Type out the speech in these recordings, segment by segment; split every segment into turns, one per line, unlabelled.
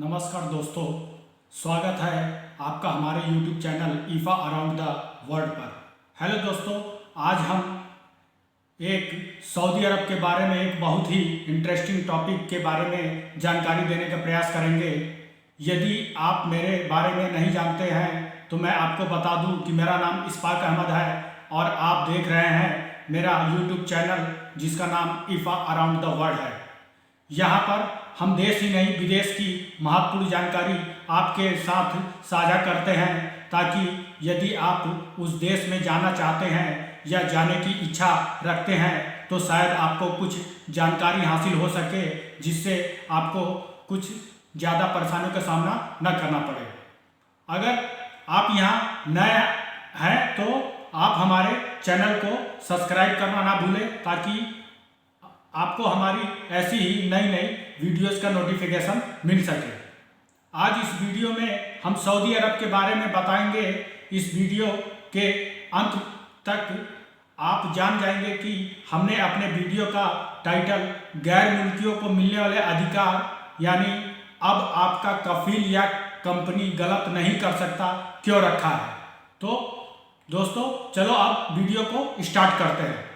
नमस्कार दोस्तों, स्वागत है आपका हमारे YouTube चैनल ईफा अराउंड द वर्ल्ड पर। हेलो दोस्तों, आज हम एक सऊदी अरब के बारे में एक बहुत ही इंटरेस्टिंग टॉपिक के बारे में जानकारी देने का प्रयास करेंगे। यदि आप मेरे बारे में नहीं जानते हैं तो मैं आपको बता दूं कि मेरा नाम इस्फाक अहमद है और आप देख रहे हैं मेरा YouTube चैनल जिसका नाम ईफा अराउंड द वर्ल्ड है। यहाँ पर हम देश ही नहीं विदेश की महत्वपूर्ण जानकारी आपके साथ साझा करते हैं, ताकि यदि आप उस देश में जाना चाहते हैं या जाने की इच्छा रखते हैं तो शायद आपको कुछ जानकारी हासिल हो सके, जिससे आपको कुछ ज़्यादा परेशानियों का सामना न करना पड़े। अगर आप यहाँ नए हैं तो आप हमारे चैनल को सब्सक्राइब करना ना भूलें, ताकि आपको हमारी ऐसी ही नई नई वीडियोस का नोटिफिकेशन मिल सके। आज इस वीडियो में हम सऊदी अरब के बारे में बताएंगे। इस वीडियो के अंत तक आप जान जाएंगे कि हमने अपने वीडियो का टाइटल गैर मुल्कियों को मिलने वाले अधिकार यानी अब आपका कफील या कंपनी गलत नहीं कर सकता क्यों रखा है। तो दोस्तों चलो अब वीडियो को स्टार्ट करते हैं।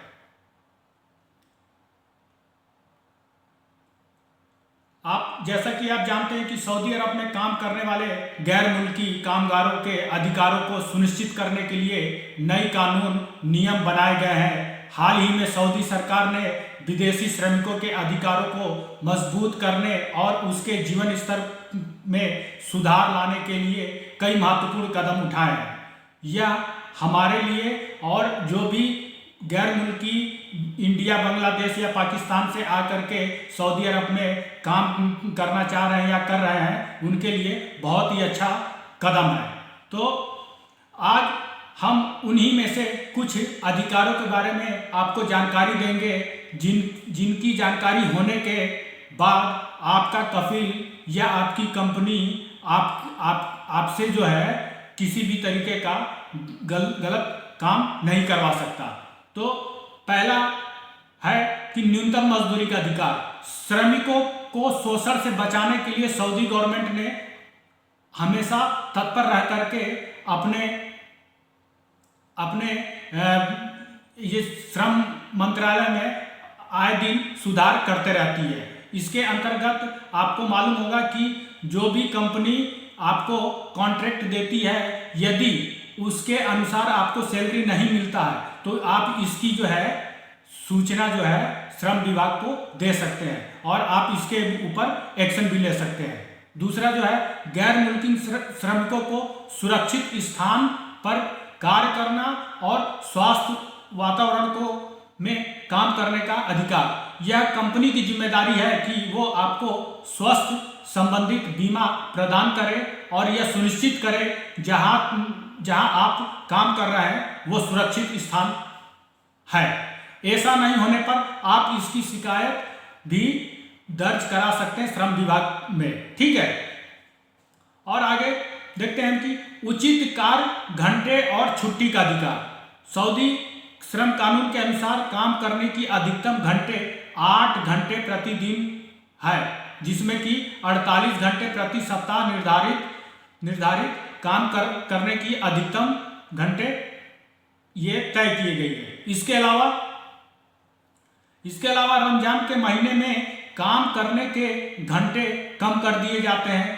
आप जैसा कि आप जानते हैं कि सऊदी अरब में काम करने वाले गैर मुल्की कामगारों के अधिकारों को सुनिश्चित करने के लिए नई कानून नियम बनाए गए हैं। हाल ही में सऊदी सरकार ने विदेशी श्रमिकों के अधिकारों को मजबूत करने और उसके जीवन स्तर में सुधार लाने के लिए कई महत्वपूर्ण कदम उठाए हैं। यह हमारे लिए और जो भी गैर मुल्की इंडिया, बांग्लादेश या पाकिस्तान से आकर के सऊदी अरब में काम करना चाह रहे हैं या कर रहे हैं, उनके लिए बहुत ही अच्छा कदम है। तो आज हम उन्हीं में से कुछ अधिकारों के बारे में आपको जानकारी देंगे, जिनकी जानकारी होने के बाद आपका कफील या आपकी कंपनी आपसे जो है किसी भी तरीके का गलत काम नहीं करवा सकता। तो पहला है कि न्यूनतम मजदूरी का अधिकार। श्रमिकों को शोषण से बचाने के लिए सऊदी गवर्नमेंट ने हमेशा तत्पर रह करके अपने ये श्रम मंत्रालय में आए दिन सुधार करते रहती है। इसके अंतर्गत आपको मालूम होगा कि जो भी कंपनी आपको कॉन्ट्रैक्ट देती है, यदि उसके अनुसार आपको सैलरी नहीं मिलता है तो आप इसकी जो है सूचना जो है श्रम विभाग को दे सकते हैं और आप इसके ऊपर एक्शन भी ले सकते हैं। दूसरा जो है गैर मुल्की श्रमिकों को सुरक्षित स्थान पर कार्य करना और स्वास्थ्य वातावरण को में काम करने का अधिकार। यह कंपनी की जिम्मेदारी है कि वो आपको स्वास्थ्य संबंधित बीमा प्रदान करे और यह सुनिश्चित करे जहां आप काम कर रहे हैं वो सुरक्षित स्थान है। ऐसा नहीं होने पर आप इसकी शिकायत भी दर्ज करा सकते हैं श्रम विभाग में, ठीक है। और आगे देखते हैं कि उचित कार्य घंटे और छुट्टी का अधिकार। सऊदी श्रम कानून के अनुसार काम करने की अधिकतम घंटे 8 घंटे प्रतिदिन है, जिसमें कि 48 घंटे प्रति सप्ताह निर्धारित काम करने की अधिकतम घंटे ये तय किए गए हैं। इसके अलावा रमजान के महीने में काम करने के घंटे कम कर दिए जाते हैं।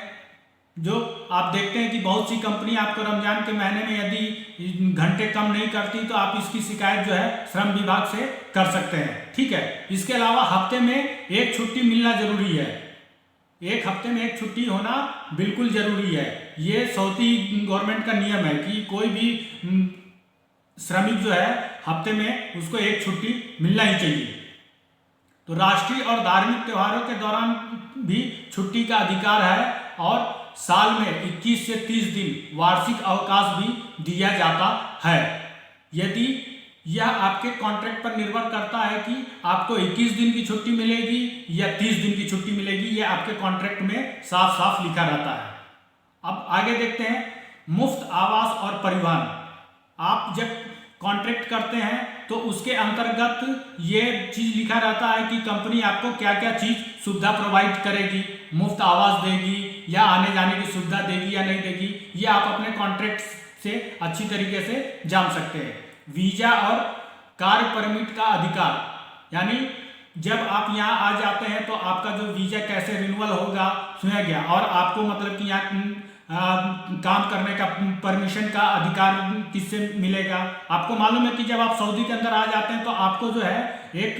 जो आप देखते हैं कि बहुत सी कंपनी आपको रमजान के महीने में यदि घंटे कम नहीं करती तो आप इसकी शिकायत जो है श्रम विभाग से कर सकते हैं, ठीक है। इसके अलावा हफ्ते में एक छुट्टी मिलना जरूरी है। एक हफ्ते में एक छुट्टी होना बिल्कुल जरूरी है। ये सऊदी गवर्नमेंट का नियम है कि कोई भी श्रमिक जो है हफ्ते में उसको एक छुट्टी मिलना ही चाहिए। तो राष्ट्रीय और धार्मिक त्योहारों के दौरान भी छुट्टी का अधिकार है और साल में 21 से 30 दिन वार्षिक अवकाश भी दिया जाता है। यदि यह आपके कॉन्ट्रैक्ट पर निर्भर करता है कि आपको 21 दिन की छुट्टी मिलेगी या 30 दिन की छुट्टी मिलेगी, यह आपके कॉन्ट्रैक्ट में साफ साफ लिखा रहता है। अब आगे देखते हैं मुफ्त आवास और परिवहन। आप जब कॉन्ट्रैक्ट करते हैं तो उसके अंतर्गत ये चीज़ लिखा रहता है कि कंपनी आपको क्या क्या चीज़ सुविधा प्रोवाइड करेगी, मुफ्त आवास देगी या आने जाने की सुविधा देगी या नहीं देगी, ये आप अपने कॉन्ट्रैक्ट से अच्छी तरीके से जान सकते हैं। वीजा और कार्य परमिट का अधिकार, यानी जब आप यहाँ आ जाते हैं तो आपका जो वीजा कैसे रिन्यूअल होगा सुना गया, और आपको मतलब कि यहाँ काम करने का परमिशन का अधिकार किससे मिलेगा। आपको मालूम है कि जब आप सऊदी के अंदर आ जाते हैं तो आपको जो है एक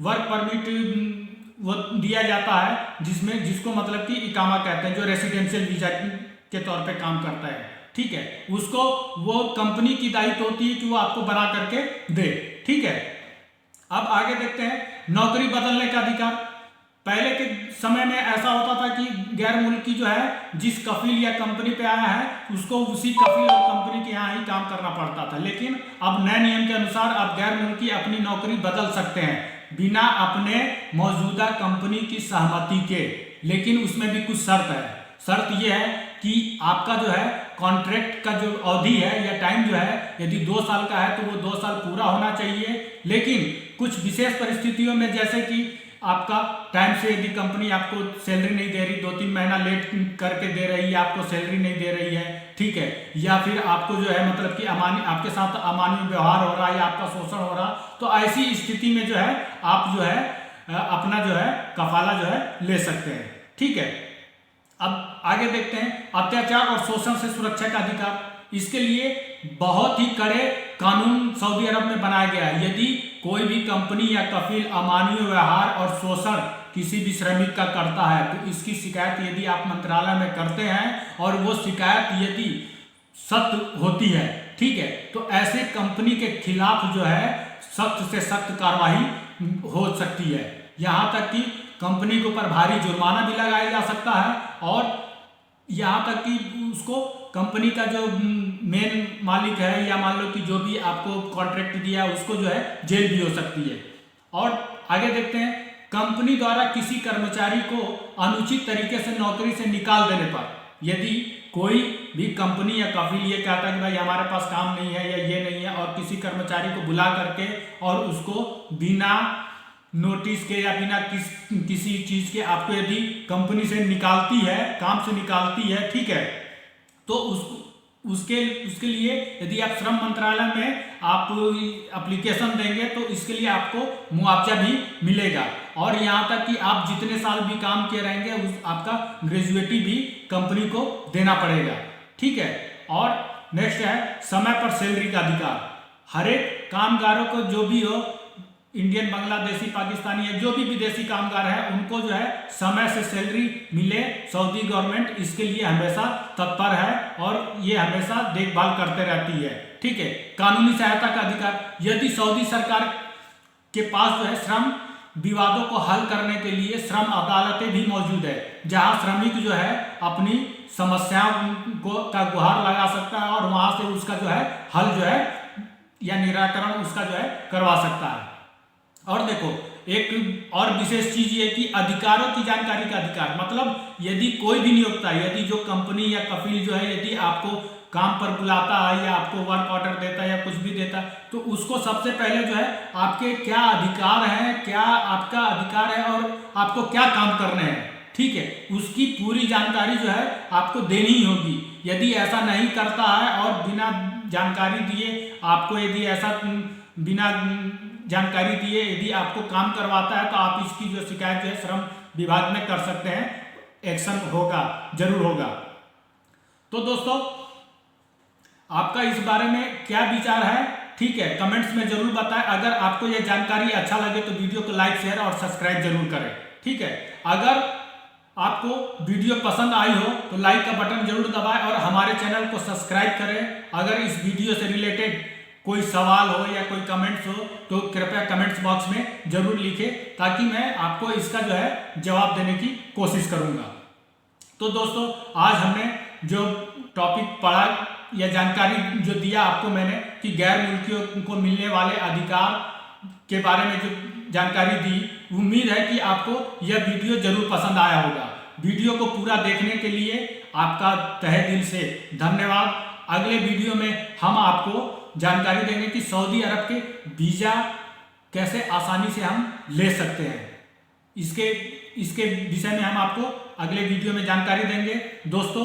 वर्क परमिट वो दिया जाता है, जिसको मतलब कि इकामा कहते हैं, जो रेसिडेंशियल वीजा के तौर पे काम करता है, ठीक है। उसको वो कंपनी की दायित्व होती है कि वो आपको बना करके दे, ठीक है। अब आगे देखते हैं नौकरी बदलने का अधिकार। पहले के समय में ऐसा होता था कि गैर मुल्की जो है जिस कफील या कंपनी पे आया है उसको उसी कफील और कंपनी के यहाँ ही काम करना पड़ता था, लेकिन अब नए नियम के अनुसार अब गैर मुल्की अपनी नौकरी बदल सकते हैं बिना अपने मौजूदा कंपनी की सहमति के, लेकिन उसमें भी कुछ शर्त है। शर्त यह है कि आपका जो है कॉन्ट्रैक्ट का जो अवधि है या टाइम जो है, यदि 2 साल का है तो वो 2 साल पूरा होना चाहिए, लेकिन कुछ विशेष परिस्थितियों में, जैसे कि आपका टाइम से यदि कंपनी आपको सैलरी नहीं दे रही, 2-3 महीना लेट करके दे रही है, आपको सैलरी नहीं दे रही है, ठीक है, या फिर आपको जो है मतलब कि आपके साथ अमानवीय व्यवहार हो रहा है या आपका शोषण हो रहा, तो ऐसी स्थिति में जो है आप जो है अपना जो है कफाला जो है ले सकते हैं, ठीक है। अब आगे देखते हैं अत्याचार और शोषण से सुरक्षा का अधिकार। इसके लिए बहुत ही कड़े कानून सऊदी अरब में बनाया गया है। यदि कोई भी कंपनी या कफील अमानवीय व्यवहार और शोषण किसी भी श्रमिक का करता है तो इसकी शिकायत यदि आप मंत्रालय में करते हैं और वो शिकायत यदि सत्य होती है, ठीक है, तो ऐसे कंपनी के खिलाफ जो है सख्त से सख्त कार्रवाई हो सकती है। यहाँ तक कि कंपनी के ऊपर भारी जुर्माना भी लगाया जा सकता है, और यहाँ तक कि उसको कंपनी का जो मेन मालिक है या मान लो कि जो भी आपको कॉन्ट्रैक्ट दिया है उसको जो है जेल भी हो सकती है। और आगे देखते हैं कंपनी द्वारा किसी कर्मचारी को अनुचित तरीके से नौकरी से निकाल देने पर, यदि कोई भी कंपनी या कफील ये कहता है कि भाई हमारे पास काम नहीं है या ये नहीं है, और किसी कर्मचारी को बुला करके और उसको बिना नोटिस के या बिना किसी चीज के आपको यदि कंपनी से निकालती है, काम से निकालती है, ठीक है, तो उसके लिए यदि आप श्रम मंत्रालय में आप एप्लीकेशन देंगे तो इसके लिए आपको मुआवजा भी मिलेगा, और यहाँ तक कि आप जितने साल भी काम किए रहेंगे आपका ग्रेजुएटी भी कंपनी को देना पड़ेगा, ठीक है। और नेक्स्ट है समय पर सैलरी का अधिकार। हर एक कामगारों को जो भी हो, इंडियन, बांग्लादेशी, पाकिस्तानी या जो भी विदेशी कामगार है, उनको जो है समय से सैलरी मिले। सऊदी गवर्नमेंट इसके लिए हमेशा तत्पर है और ये हमेशा देखभाल करते रहती है, ठीक है। कानूनी सहायता का अधिकार। यदि सऊदी सरकार के पास जो है श्रम विवादों को हल करने के लिए श्रम अदालतें भी मौजूद है, जहां श्रमिक जो है अपनी समस्याओं का गुहार लगा सकता है और वहां से उसका जो है हल जो है या निराकरण उसका जो है करवा सकता है। और देखो एक और विशेष चीज ये कि अधिकारों की जानकारी का अधिकार, मतलब यदि कोई भी नियोक्ता, यदि जो कंपनी या कफील जो है यदि आपको काम पर बुलाता है या आपको वर्क ऑर्डर देता है या कुछ भी देता है, तो उसको सबसे पहले जो है आपके क्या अधिकार हैं, क्या आपका अधिकार है और आपको क्या काम करने हैं, ठीक है, उसकी पूरी जानकारी जो है आपको देनी ही होगी। यदि ऐसा नहीं करता है और बिना जानकारी दिए आपको, यदि ऐसा बिना जानकारी दिए यदि आपको काम करवाता है तो आप इसकी जो शिकायत है श्रम विभाग में कर सकते हैं, एक्शन होगा, जरूर होगा। तो दोस्तों आपका इस बारे में क्या विचार है, ठीक है, कमेंट्स में जरूर बताएं। अगर आपको यह जानकारी अच्छा लगे तो वीडियो को लाइक, शेयर और सब्सक्राइब जरूर करें, ठीक है। अगर आपको वीडियो पसंद आई हो तो लाइक का बटन जरूर दबाएं और हमारे चैनल को सब्सक्राइब करें। अगर इस वीडियो से रिलेटेड कोई सवाल हो या कोई कमेंट्स हो तो कृपया कमेंट्स बॉक्स में जरूर लिखें, ताकि मैं आपको इसका जो है जवाब देने की कोशिश करूंगा। तो दोस्तों आज हमने जो टॉपिक पढ़ा या जानकारी जो दिया आपको मैंने कि गैर मुल्कियों को मिलने वाले अधिकार के बारे में जो जानकारी दी, उम्मीद है कि आपको यह वीडियो जरूर पसंद आया होगा। वीडियो को पूरा देखने के लिए आपका तहे दिल से धन्यवाद। अगले वीडियो में हम आपको जानकारी देंगे कि सऊदी अरब के वीज़ा कैसे आसानी से हम ले सकते हैं। इसके इसके विषय में हम आपको अगले वीडियो में जानकारी देंगे। दोस्तों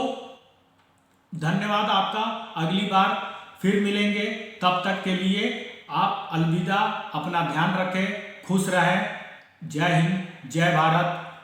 धन्यवाद आपका, अगली बार फिर मिलेंगे, तब तक के लिए आप अलविदा, अपना ध्यान रखें, खुश रहें। जय हिंद, जय भारत।